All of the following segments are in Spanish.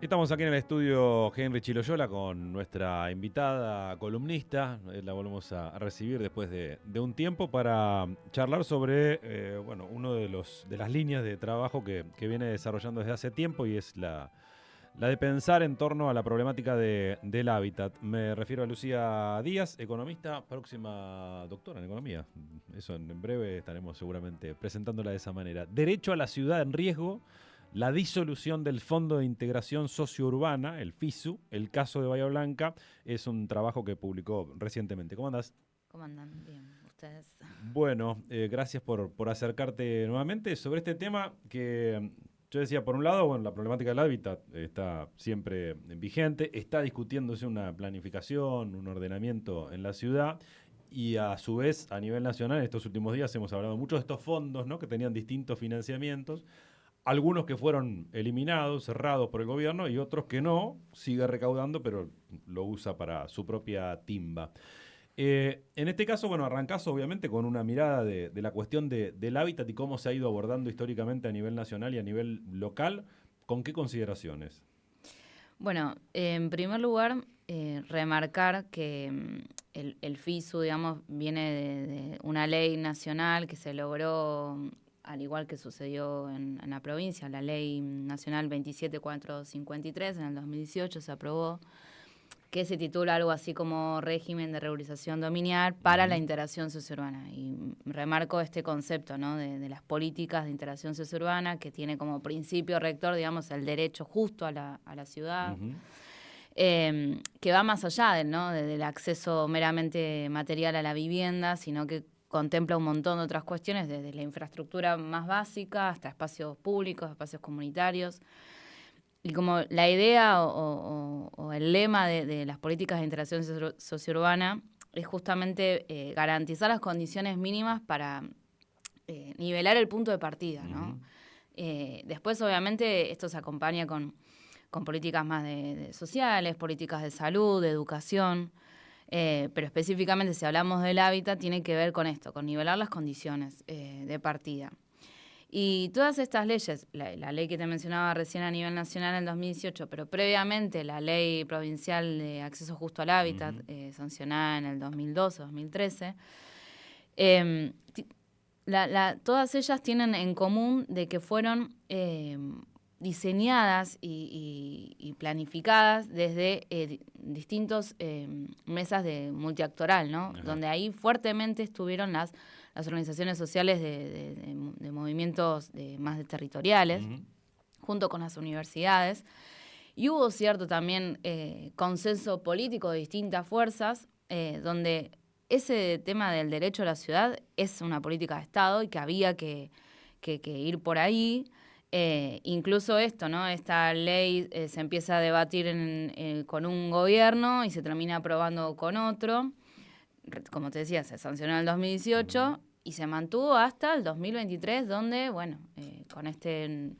Estamos aquí en el estudio Henry Chiloyola con nuestra invitada columnista. La volvemos a recibir después de un tiempo para charlar sobre uno de las líneas de trabajo que viene desarrollando desde hace tiempo y es la de pensar en torno a la problemática del hábitat. Me refiero a Lucía Díaz, economista, próxima doctora en economía. Eso en breve estaremos seguramente presentándola de esa manera. Derecho a la ciudad en riesgo. La disolución del Fondo de Integración Sociourbana, el FISU, el caso de Bahía Blanca, es un trabajo que publicó recientemente. ¿Cómo andás? ¿Cómo andan? Bien, ustedes. Bueno, gracias por acercarte nuevamente sobre este tema que yo decía, por un lado, bueno, la problemática del hábitat está siempre vigente, está discutiéndose una planificación, un ordenamiento en la ciudad. Y a su vez, a nivel nacional, en estos últimos días hemos hablado mucho de estos fondos, ¿no?, que tenían distintos financiamientos. Algunos que fueron eliminados, cerrados por el gobierno, y otros que no, sigue recaudando, pero lo usa para su propia timba. En este caso, bueno, arrancás obviamente con una mirada de la cuestión del hábitat y cómo se ha ido abordando históricamente a nivel nacional y a nivel local. ¿Con qué consideraciones? Bueno, en primer lugar, remarcar que el FISU, digamos, viene de una ley nacional que se logró, al igual que sucedió en la provincia, la ley nacional 27453 en el 2018 se aprobó, que se titula algo así como Régimen de Regularización Dominial para la Integración Sociourbana. Y remarco este concepto, ¿no?, de las políticas de integración sociourbana, que tiene como principio rector, digamos, el derecho justo a la ciudad, que va más allá del acceso meramente material a la vivienda, sino que contempla un montón de otras cuestiones, desde la infraestructura más básica hasta espacios públicos, espacios comunitarios. Y como la idea o el lema de las políticas de integración sociourbana es justamente garantizar las condiciones mínimas para nivelar el punto de partida, ¿no? Después, obviamente, esto se acompaña con políticas más de sociales, políticas de salud, de educación, pero específicamente si hablamos del hábitat, tiene que ver con esto, con nivelar las condiciones de partida. Y todas estas leyes, la ley que te mencionaba recién a nivel nacional en 2018, pero previamente la ley provincial de acceso justo al hábitat, sancionada en el 2012-2013, todas ellas tienen en común de que fueron diseñadas y planificadas desde distintos mesas de multiactoral, ¿no? Ajá. Donde ahí fuertemente estuvieron las organizaciones sociales de movimientos más territoriales, junto con las universidades. Y hubo cierto también consenso político de distintas fuerzas, donde ese tema del derecho a la ciudad es una política de Estado y que había que ir por ahí. Incluso esto, ¿no? Esta ley se empieza a debatir con un gobierno y se termina aprobando con otro. Como te decía, se sancionó en el 2018 y se mantuvo hasta el 2023, donde, bueno, con este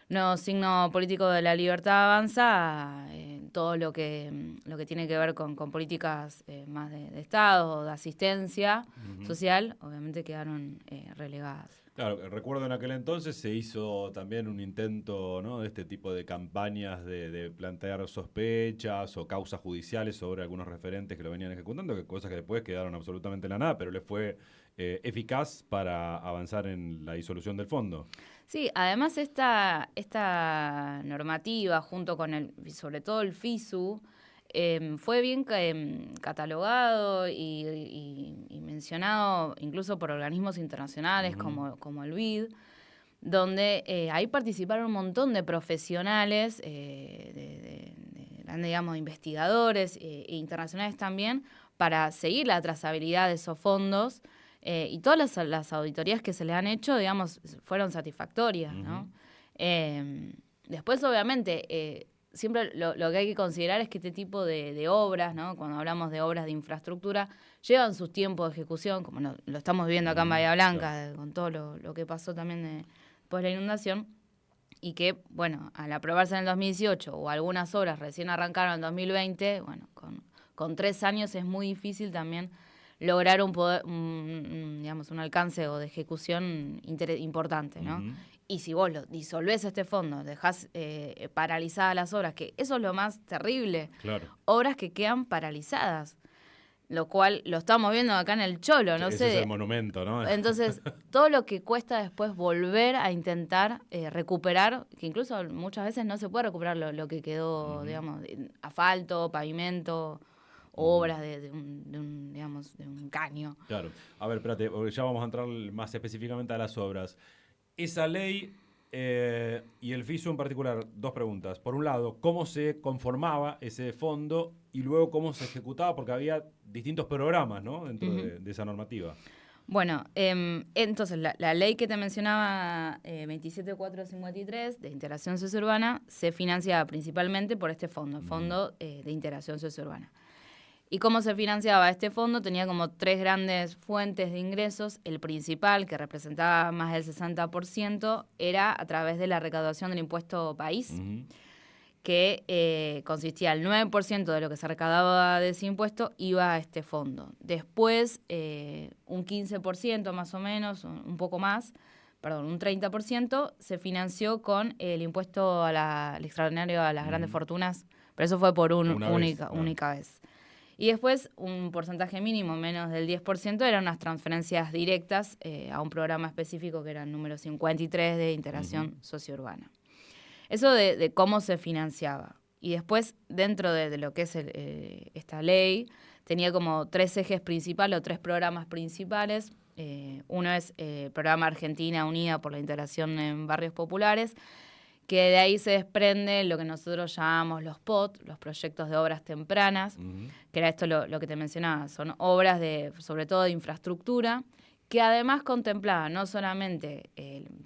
nuevo signo político de la libertad avanza, todo lo que tiene que ver con políticas más de Estado, de asistencia social, obviamente quedaron relegadas. Claro, recuerdo en aquel entonces se hizo también un intento, ¿no?, de este tipo de campañas de plantear sospechas o causas judiciales sobre algunos referentes que lo venían ejecutando, que cosas que después quedaron absolutamente en la nada, pero le fue eficaz para avanzar en la disolución del fondo. Sí, además esta normativa, junto con sobre todo el FISU, fue bien catalogado y mencionado incluso por organismos internacionales como el BID, donde ahí participaron un montón de profesionales, digamos, investigadores internacionales también, para seguir la trazabilidad de esos fondos. Y todas las auditorías que se le han hecho, digamos, fueron satisfactorias, ¿no? Después, obviamente, siempre lo que hay que considerar es que este tipo de obras, ¿no?, cuando hablamos de obras de infraestructura, llevan sus tiempos de ejecución, como lo estamos viendo acá en Bahía Blanca, claro, con todo lo que pasó también después de la inundación, y que, bueno, al aprobarse en el 2018 o algunas obras recién arrancaron en 2020, bueno, con 3 años es muy difícil también lograr digamos, un alcance o de ejecución importante, ¿no? Y si vos lo disolvés este fondo, dejás paralizadas las obras, que eso es lo más terrible, Claro. obras que quedan paralizadas, lo cual lo estamos viendo acá en el Cholo, no Ese sé. es el monumento, ¿no? Entonces, todo lo que cuesta después volver a intentar recuperar, que incluso muchas veces no se puede recuperar lo que quedó, digamos, asfalto, pavimento, obras de un caño. Claro. A ver, espérate, porque ya vamos a entrar más específicamente a las obras. Esa ley y el FISU en particular, dos preguntas. Por un lado, ¿cómo se conformaba ese fondo? Y luego, ¿cómo se ejecutaba? Porque había distintos programas, ¿no? Dentro de esa normativa. Bueno, entonces la ley que te mencionaba, 27453, de integración sociourbana, se financiaba principalmente por este fondo, el Fondo de Integración Sociourbana. ¿Y cómo se financiaba este fondo? Tenía como 3 grandes fuentes de ingresos. El principal, que representaba más del 60%, era a través de la recaudación del impuesto país, que consistía el 9% de lo que se recaudaba de ese impuesto iba a este fondo. Después, un 15% más o menos, un poco más, un 30% se financió con el impuesto al extraordinario a las grandes fortunas, pero eso fue por una única vez. Y después, un porcentaje mínimo, menos del 10%, eran unas transferencias directas a un programa específico que era el número 53 de integración sociourbana. Eso de cómo se financiaba. Y después, dentro de lo que es esta ley, tenía como 3 ejes principales o 3 programas principales. Uno es el programa Argentina Unida por la Integración en Barrios Populares, que de ahí se desprende lo que nosotros llamamos los POT, los proyectos de obras tempranas, que era esto lo que te mencionaba, son obras sobre todo de infraestructura, que además contemplaba no solamente,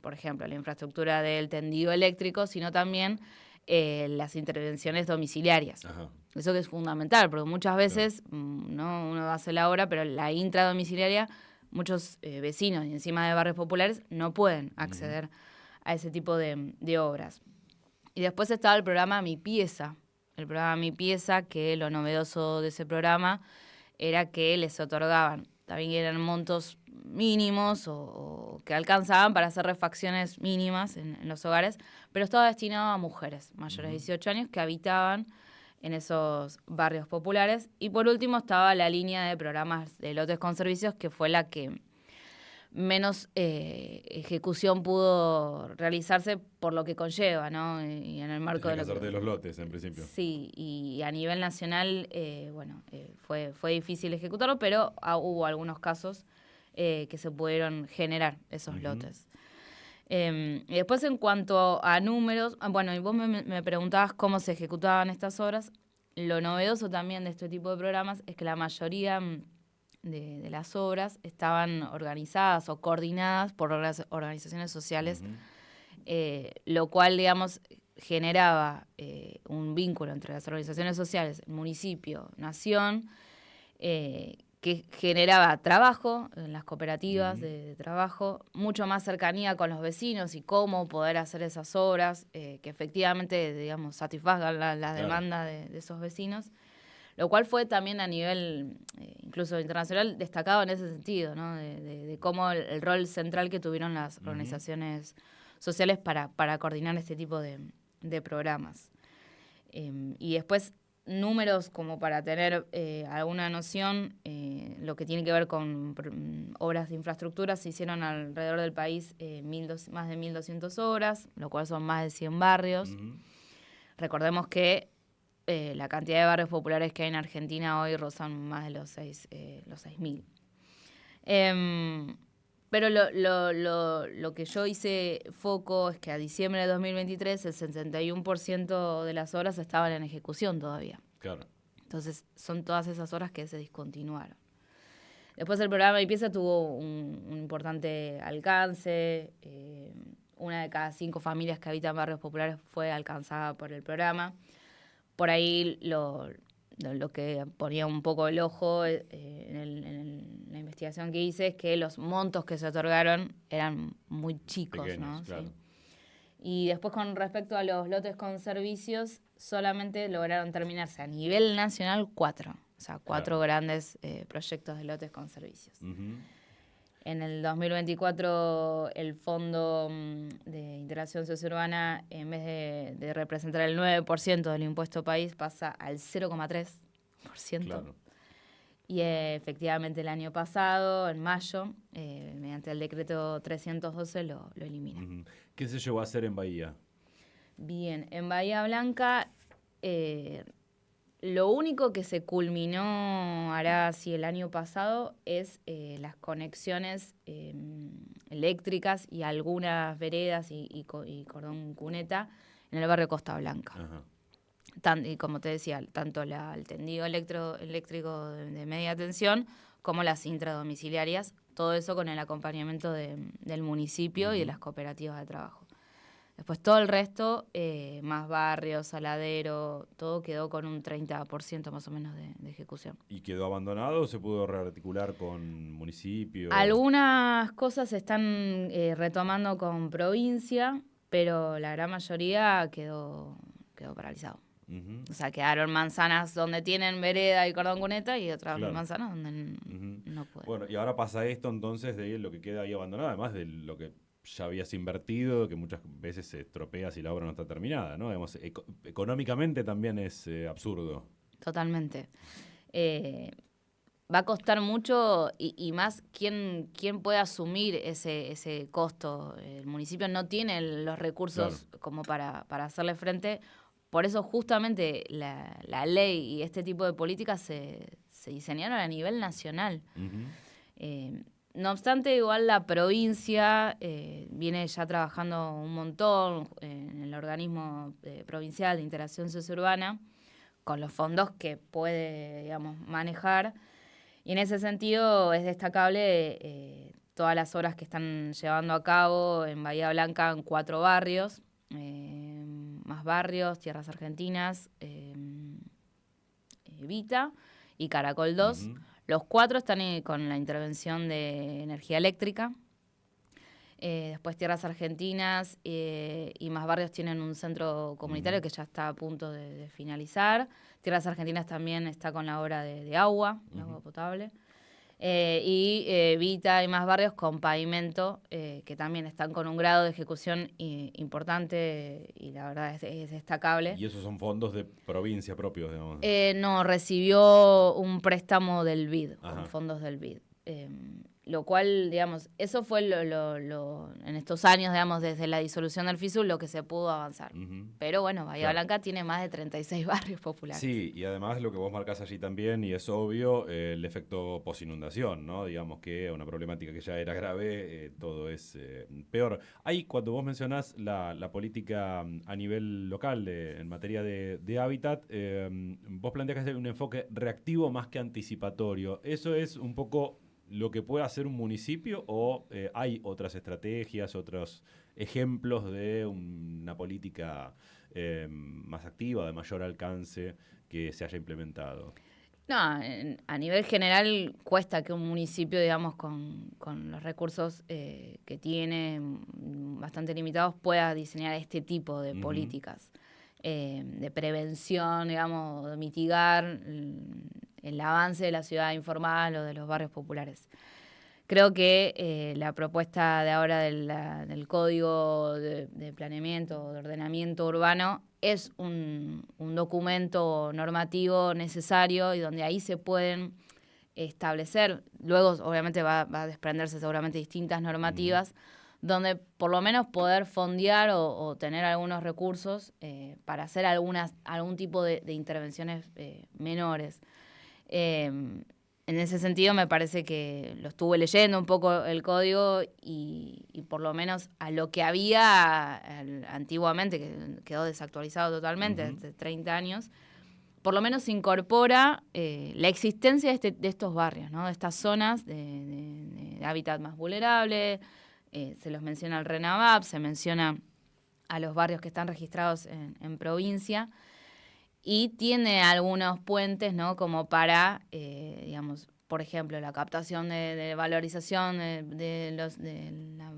por ejemplo, la infraestructura del tendido eléctrico, sino también las intervenciones domiciliarias. Ajá. Eso que es fundamental, porque muchas veces no uno hace la obra, pero la intradomiciliaria, muchos vecinos y encima de barrios populares no pueden acceder a ese tipo de obras. Y después estaba el programa Mi Pieza. El programa Mi Pieza, que lo novedoso de ese programa era que les otorgaban, también eran montos mínimos o que alcanzaban para hacer refacciones mínimas en los hogares, pero estaba destinado a mujeres mayores de 18 años que habitaban en esos barrios populares. Y por último estaba la línea de programas de lotes con servicios, que fue la que menos ejecución pudo realizarse por lo que conlleva, ¿no? Y en el marco de los lotes, en principio. Sí, y a nivel nacional, fue difícil ejecutarlo, pero hubo algunos casos que se pudieron generar esos lotes. Y después, en cuanto a números, y vos me preguntabas cómo se ejecutaban estas obras. Lo novedoso también de este tipo de programas es que la mayoría de las obras estaban organizadas o coordinadas por organizaciones sociales, lo cual, digamos, generaba un vínculo entre las organizaciones sociales, el municipio, nación, que generaba trabajo en las cooperativas de trabajo, mucho más cercanía con los vecinos y cómo poder hacer esas obras que efectivamente, digamos, satisfagan la demanda de esos vecinos. Lo cual fue también a nivel, incluso internacional, destacado en ese sentido, ¿no? De cómo el rol central que tuvieron las organizaciones sociales para coordinar este tipo de programas. Y después, números como para tener alguna noción, lo que tiene que ver con obras de infraestructura, se hicieron alrededor del país más de 1.200 obras, lo cual son más de 100 barrios. Recordemos que la cantidad de barrios populares que hay en Argentina hoy rozan más de los 6.000. Pero lo que yo hice foco es que a diciembre de 2023 el 61% de las obras estaban en ejecución todavía. Claro. Entonces son todas esas obras que se discontinuaron. Después el programa Mi Pieza tuvo un importante alcance. Una de cada 5 familias que habitan barrios populares fue alcanzada por el programa. Por ahí lo que ponía un poco el ojo en la investigación que hice es que los montos que se otorgaron eran muy chicos, pequeños, ¿no? Claro. Sí. Y después, con respecto a los lotes con servicios, solamente lograron terminarse a nivel nacional 4. O sea, 4 grandes proyectos de lotes con servicios. En el 2024 el Fondo de Integración Sociourbana, en vez de representar el 9% del impuesto país, pasa al 0,3%. Claro. Y efectivamente el año pasado, en mayo, mediante el decreto 312 lo elimina. Uh-huh. ¿Qué se llegó a hacer en Bahía? Bien, en Bahía Blanca lo único que se culminó, hará así el año pasado, es las conexiones eléctricas y algunas veredas y cordón cuneta en el barrio Costa Blanca. Ajá. Y como te decía, tanto el tendido eléctrico de media tensión como las intradomiciliarias, todo eso con el acompañamiento del municipio y de las cooperativas de trabajo. Después todo el resto, más barrios, Saladero, todo quedó con un 30% más o menos de ejecución. ¿Y quedó abandonado o se pudo rearticular con municipio? Algunas cosas se están retomando con provincia, pero la gran mayoría quedó paralizado. Uh-huh. O sea, quedaron manzanas donde tienen vereda y cordón cuneta y otras manzanas donde no pueden. Bueno, y ahora pasa esto entonces de lo que queda ahí abandonado, además de lo que ya habías invertido, que muchas veces se estropea si la obra no está terminada, ¿no? Digamos, económicamente también es absurdo. Totalmente. Va a costar mucho y más quién puede asumir ese costo. El municipio no tiene los recursos como para hacerle frente. Por eso justamente la ley y este tipo de políticas se diseñaron a nivel nacional. Uh-huh. No obstante, igual la provincia viene ya trabajando un montón en el organismo provincial de integración sociourbana con los fondos que puede, digamos, manejar. Y en ese sentido es destacable todas las obras que están llevando a cabo en Bahía Blanca en 4 barrios. Más Barrios, Tierras Argentinas, Vita y Caracol 2. Uh-huh. Los 4 están con la intervención de energía eléctrica. Después Tierras Argentinas y Más Barrios tienen un centro comunitario que ya está a punto de finalizar. Tierras Argentinas también está con la obra de agua, agua potable. Vita y Más Barrios con pavimento, que también están con un grado de ejecución importante y la verdad es destacable. ¿Y esos son fondos de provincia propios, digamos? No, recibió un préstamo del BID, con fondos del BID. Lo cual, digamos, eso fue en estos años, digamos, desde la disolución del FISUL, lo que se pudo avanzar. Uh-huh. Pero bueno, Bahía Blanca tiene más de 36 barrios populares. Sí, y además lo que vos marcás allí también, y es obvio, el efecto posinundación, ¿no? Digamos que una problemática que ya era grave, todo es peor. Ahí, cuando vos mencionás la política a nivel local en materia de hábitat, vos planteás que es un enfoque reactivo más que anticipatorio. Eso es un poco lo que puede hacer un municipio o hay otras estrategias, otros ejemplos de una política más activa, de mayor alcance que se haya implementado? No, a nivel general cuesta que un municipio, digamos, con los recursos que tiene bastante limitados pueda diseñar este tipo de políticas de prevención, digamos, de mitigar el avance de la ciudad informal o de los barrios populares. Creo que la propuesta de ahora del Código de Planeamiento, de Ordenamiento Urbano, es un documento normativo necesario y donde ahí se pueden establecer, luego obviamente va a desprenderse seguramente distintas normativas, donde por lo menos poder fondear o tener algunos recursos para hacer algún tipo de intervenciones menores. En ese sentido me parece que lo estuve leyendo un poco el código y por lo menos a lo que había antiguamente, que quedó desactualizado totalmente, hace 30 años, por lo menos se incorpora la existencia de estos barrios, ¿no? De estas zonas de hábitat más vulnerable, se los menciona el RENAVAP, se menciona a los barrios que están registrados en provincia, y tiene algunos puentes, ¿no? Como para, digamos, por ejemplo, la captación de valorización de la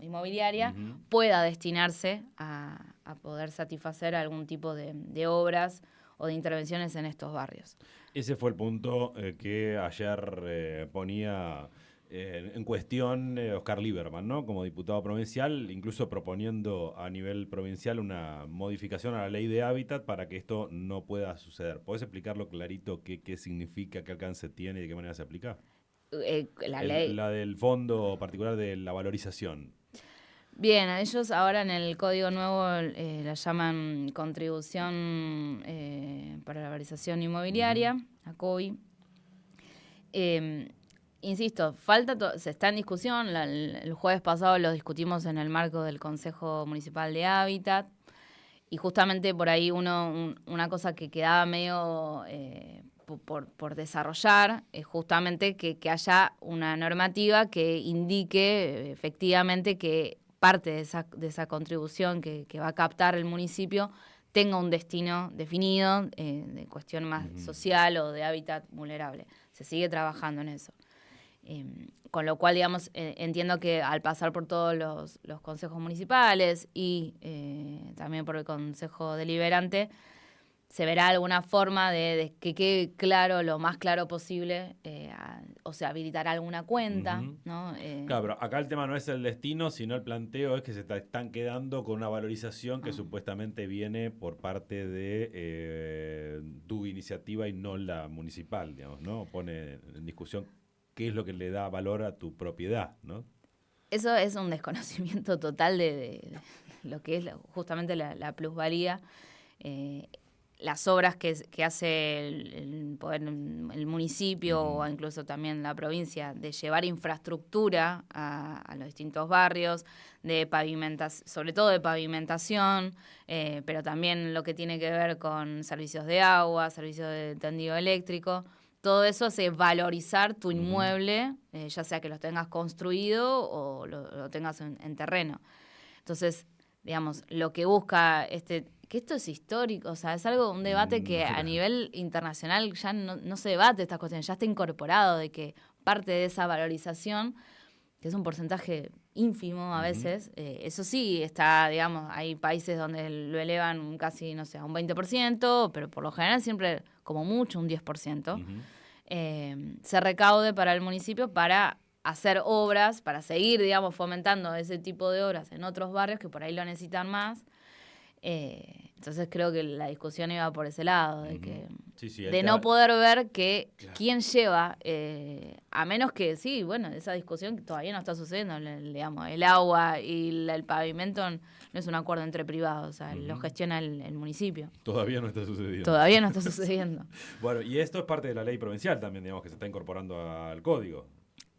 inmobiliaria pueda destinarse a poder satisfacer algún tipo de obras o de intervenciones en estos barrios. Ese fue el punto que ayer ponía en cuestión Oscar Lieberman, ¿no? Como diputado provincial, incluso proponiendo a nivel provincial una modificación a la ley de hábitat para que esto no pueda suceder. ¿Podés explicarlo clarito qué significa, qué alcance tiene y de qué manera se aplica? La ley. La del fondo particular de la valorización. Bien, a ellos ahora en el código nuevo la llaman contribución para la valorización Ujú. inmobiliaria, la COI. Eh, Insisto, se está en discusión. El jueves pasado lo discutimos en el marco del Consejo Municipal de Hábitat. Y justamente por ahí una cosa que quedaba medio por desarrollar es justamente que haya una normativa que indique efectivamente que parte de esa contribución que va a captar el municipio tenga un destino definido de cuestión más Ujú. social o de hábitat vulnerable. Se sigue trabajando en eso. Con lo cual, digamos, entiendo que al pasar por todos los consejos municipales y también por el consejo deliberante, se verá alguna forma de que quede claro, lo más claro posible, o sea, habilitar alguna cuenta, Ujú. ¿no? Claro, pero acá el tema no es el destino, sino el planteo es que están quedando con una valorización que Ah. supuestamente viene por parte de tu iniciativa y no la municipal, digamos, ¿no? Pone en discusión qué es lo que le da valor a tu propiedad, ¿no? Eso es un desconocimiento total de lo que es justamente la plusvalía. Eh, las obras que hace el municipio Ujú. o incluso también la provincia de llevar infraestructura a los distintos barrios, de sobre todo de pavimentación, pero también lo que tiene que ver con servicios de agua, servicios de tendido eléctrico. Todo eso hace valorizar tu Ujú. inmueble, ya sea que lo tengas construido o lo tengas en terreno. Entonces, digamos, lo que busca que esto es histórico, o sea, es un debate que a nivel internacional ya no se debate estas cuestiones, ya está incorporado de que parte de esa valorización, que es un porcentaje ínfimo a Ujú. veces, eso sí está, digamos, hay países donde lo elevan casi, no sé, a un 20%, pero por lo general siempre como mucho un 10%, Ujú. se recaude para el municipio para hacer obras, para seguir, digamos, fomentando ese tipo de obras en otros barrios que por ahí lo necesitan más. Entonces creo que la discusión iba por ese lado, Ujú. Sí, sí, de no poder ver que Claro. quién lleva, a menos que sí, bueno, esa discusión todavía no está sucediendo, digamos, el agua y el pavimento no es un acuerdo entre privados, o sea, lo Ujú. gestiona el municipio. Todavía no está sucediendo. Todavía no está sucediendo. Bueno, y esto es parte de la ley provincial también, digamos, que se está incorporando al código.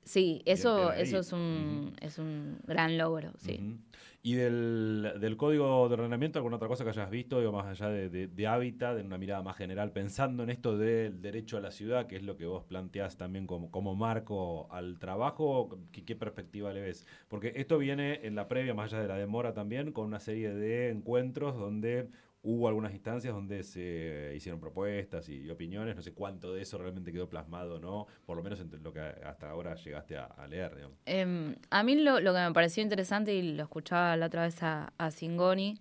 Sí, Bien, bien eso ahí. Ujú. es un gran logro, sí. Ujú. ¿Y del código de ordenamiento, alguna otra cosa que hayas visto, digo, más allá de hábitat, en una mirada más general, pensando en esto del derecho a la ciudad, que es lo que vos planteás también como marco al trabajo? ¿Qué perspectiva le ves? Porque esto viene en la previa, más allá de la demora también, con una serie de encuentros donde hubo algunas instancias donde se hicieron propuestas y opiniones, no sé cuánto de eso realmente quedó plasmado o no, por lo menos entre lo que hasta ahora llegaste a leer, digamos. A mí lo que me pareció interesante, y lo escuchaba la otra vez a Singoni,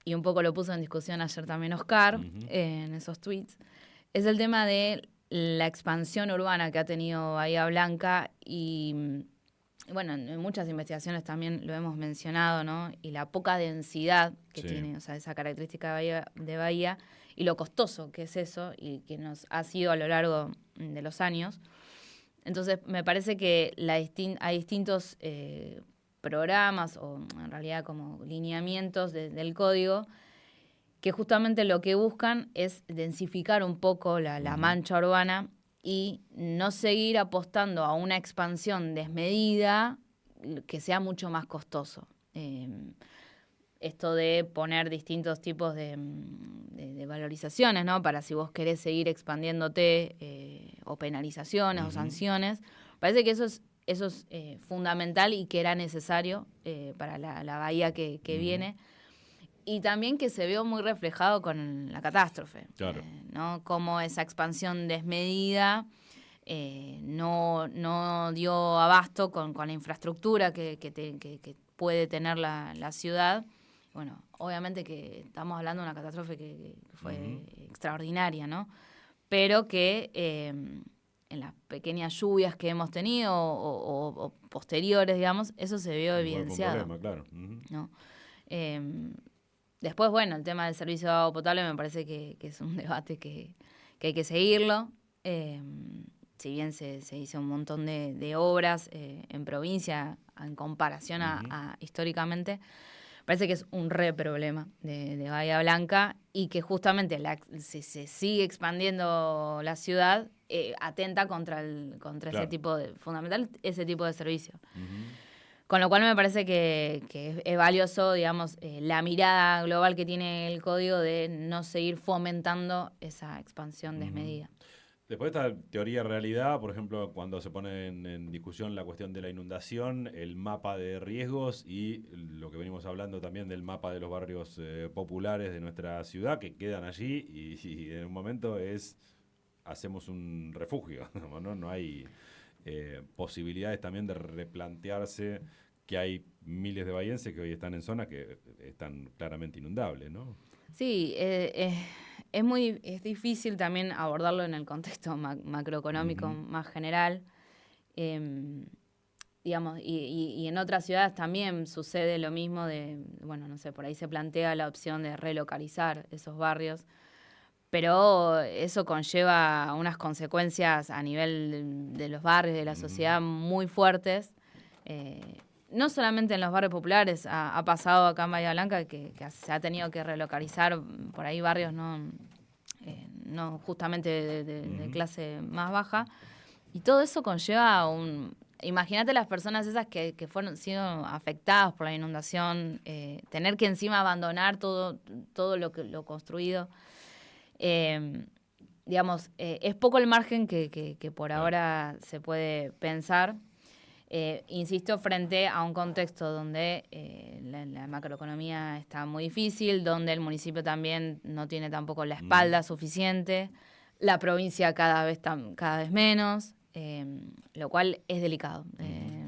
y un poco lo puso en discusión ayer también Oscar, Ujú. en esos tweets, es el tema de la expansión urbana que ha tenido Bahía Blanca y bueno, en muchas investigaciones también lo hemos mencionado, ¿no? Y la poca densidad que Sí. tiene, o sea, esa característica de Bahía y lo costoso que es eso y que nos ha sido a lo largo de los años. Entonces, me parece que hay distintos programas o en realidad como lineamientos del código que justamente lo que buscan es densificar un poco la Ujú. mancha urbana y no seguir apostando a una expansión desmedida que sea mucho más costoso. Esto de poner distintos tipos de valorizaciones, ¿no? Para si vos querés seguir expandiéndote, o penalizaciones o Ujú. sanciones. Parece que eso es fundamental y que era necesario para la bahía que Ujú. viene. Y también que se vio muy reflejado con la catástrofe, Claro. ¿no? Cómo esa expansión desmedida no dio abasto con la infraestructura que puede tener la ciudad. Bueno, obviamente que estamos hablando de una catástrofe que fue Ujú. extraordinaria, ¿no? Pero que en las pequeñas lluvias que hemos tenido o posteriores, digamos, eso se vio evidenciado. Un problema, claro. Uh-huh. ¿No? Después, bueno, el tema del servicio de agua potable me parece que es un debate que hay que seguirlo. Si bien se hizo un montón de obras en provincia en comparación a históricamente, parece que es un re problema de Bahía Blanca y que justamente si se sigue expandiendo la ciudad, atenta contra claro. ese tipo de servicio. Uh-huh. Con lo cual me parece que es valioso, digamos, la mirada global que tiene el código de no seguir fomentando esa expansión desmedida. Después está teoría-realidad, por ejemplo, cuando se pone en discusión la cuestión de la inundación, el mapa de riesgos y lo que venimos hablando también del mapa de los barrios populares de nuestra ciudad que quedan allí y en un momento hacemos un refugio, ¿no? No hay posibilidades también de replantearse que hay miles de bahienses que hoy están en zonas que están claramente inundables, ¿no? Sí, es difícil también abordarlo en el contexto macroeconómico más general. Digamos, y en otras ciudades también sucede lo mismo bueno, no sé, por ahí se plantea la opción de relocalizar esos barrios, pero eso conlleva unas consecuencias a nivel de los barrios, de la sociedad muy fuertes. No solamente en los barrios populares, ha pasado acá en Bahía Blanca que se ha tenido que relocalizar por ahí barrios no justamente de clase más baja, y todo eso conlleva imagínate las personas esas que fueron sido afectadas por la inundación, tener que encima abandonar todo lo construido. Digamos, es poco el margen que por ahora se puede pensar. Insisto, frente a un contexto donde la macroeconomía está muy difícil, donde el municipio también no tiene tampoco la espalda suficiente, la provincia cada vez menos, lo cual es delicado.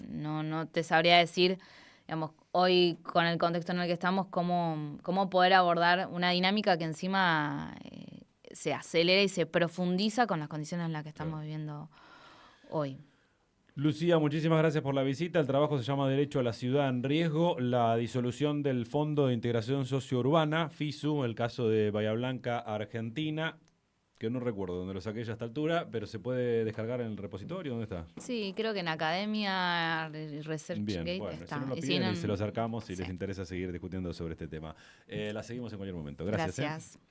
No te sabría decir, digamos, hoy con el contexto en el que estamos, cómo poder abordar una dinámica que encima se acelera y se profundiza con las condiciones en las que estamos viviendo hoy. Lucía, muchísimas gracias por la visita. El trabajo se llama Derecho a la Ciudad en Riesgo, la disolución del Fondo de Integración Sociourbana, FISU, el caso de Bahía Blanca, Argentina, que no recuerdo dónde lo saqué ya a esta altura, pero se puede descargar en el repositorio. ¿Dónde está? Sí, creo que en Academia ResearchGate Bien, bueno, está. Si no lo piden y se lo acercamos si les interesa seguir discutiendo sobre este tema. La seguimos en cualquier momento. Gracias. Gracias.